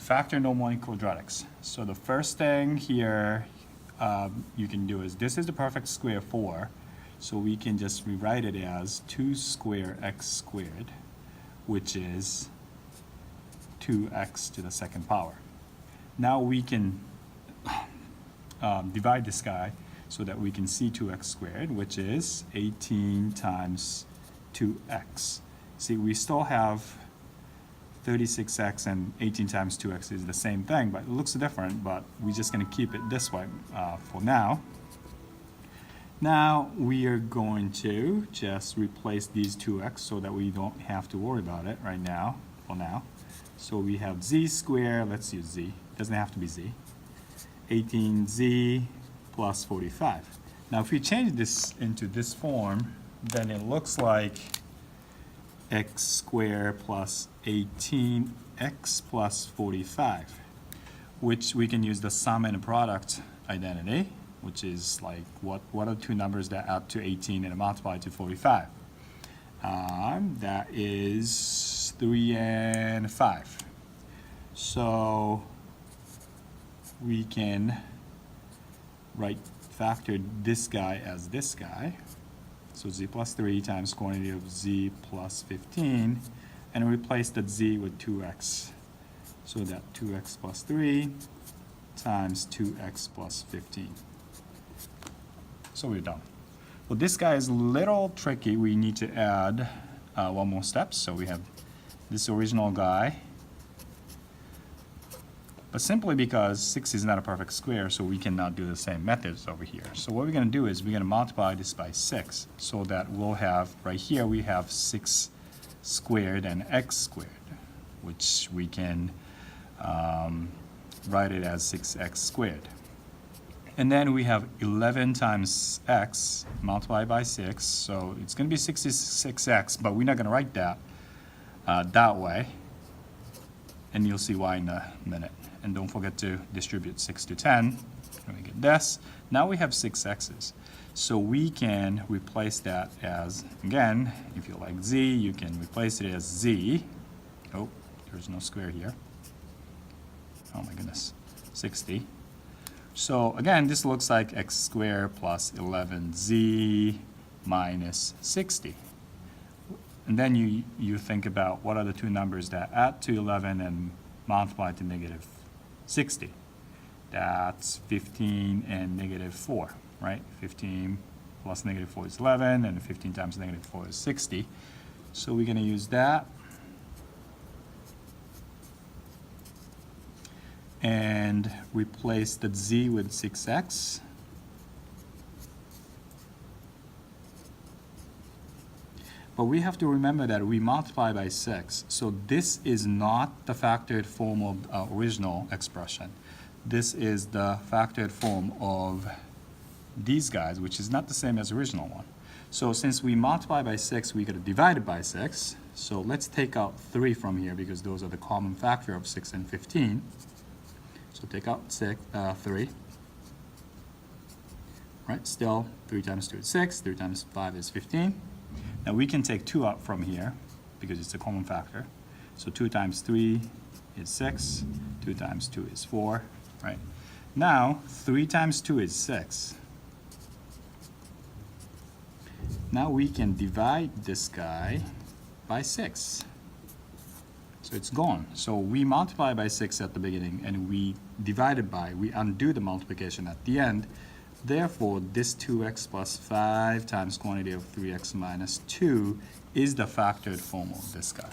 factor nonmonic quadratics. So the first thing here you can do is, this is the perfect square 4, so we can just rewrite it as 2 square x squared, which is 2x to the second power. Now we can divide this guy so that we can see 2x squared, which is 18 times 2x. See, we still have 36x, and 18 times 2x is the same thing, but it looks different, but we're just going to keep it this way for now. Now we are going to just replace these 2x so that we don't have to worry about it right now, for now. So we have z squared, let's use z, it doesn't have to be z, 18z plus 45. Now if we change this into this form, then it looks like x squared plus 18x plus 45, which we can use the sum and product identity, which is like what are two numbers that add to 18 and multiply to 45? That is 3 and 5. So we can factor this guy as this guy. So z plus 3 times quantity of z plus 15, and replace that z with 2x. So that 2x plus 3 times 2x plus 15. So we're done. Well, this guy is a little tricky. We need to add one more step. So we have this original guy, but simply because 6 is not a perfect square, so we cannot do the same methods over here. So what we're going to do is we're going to multiply this by 6, so that we'll have, right here we have 6 squared and x squared, which we can write it as 6x squared. And then we have 11 times x multiplied by 6, so it's going to be 66x, but we're not going to write that that way, and you'll see why in a minute. And don't forget to distribute 6 to 10, and we get this. Now we have 6 x's, so we can replace that as, again, if you like z, you can replace it as z. Oh, there's no square here. Oh my goodness, 60. So again, this looks like x squared plus 11z minus 60. And then you think about what are the two numbers that add to 11 and multiply to negative 60. That's 15 and negative 4, right? 15 plus negative 4 is 11, and 15 times negative 4 is 60. So we're going to use that. And replace the z with 6x. But we have to remember that we multiply by 6. So this is not the factored form of our original expression. This is the factored form of these guys, which is not the same as the original one. So since we multiply by 6, we got to divide it by 6. So let's take out 3 from here, because those are the common factor of 6 and 15. So take out 3. Right, still 3 times 2 is 6, 3 times 5 is 15. Now we can take 2 out from here because it's a common factor. So 2 times 3 is 6, 2 times 2 is 4, right? Now 3 times 2 is 6. Now we can divide this guy by 6. So it's gone. So we multiply by 6 at the beginning, and we divide by, we undo the multiplication at the end. Therefore, this 2x plus 5 times quantity of 3x minus 2 is the factored form of this guy.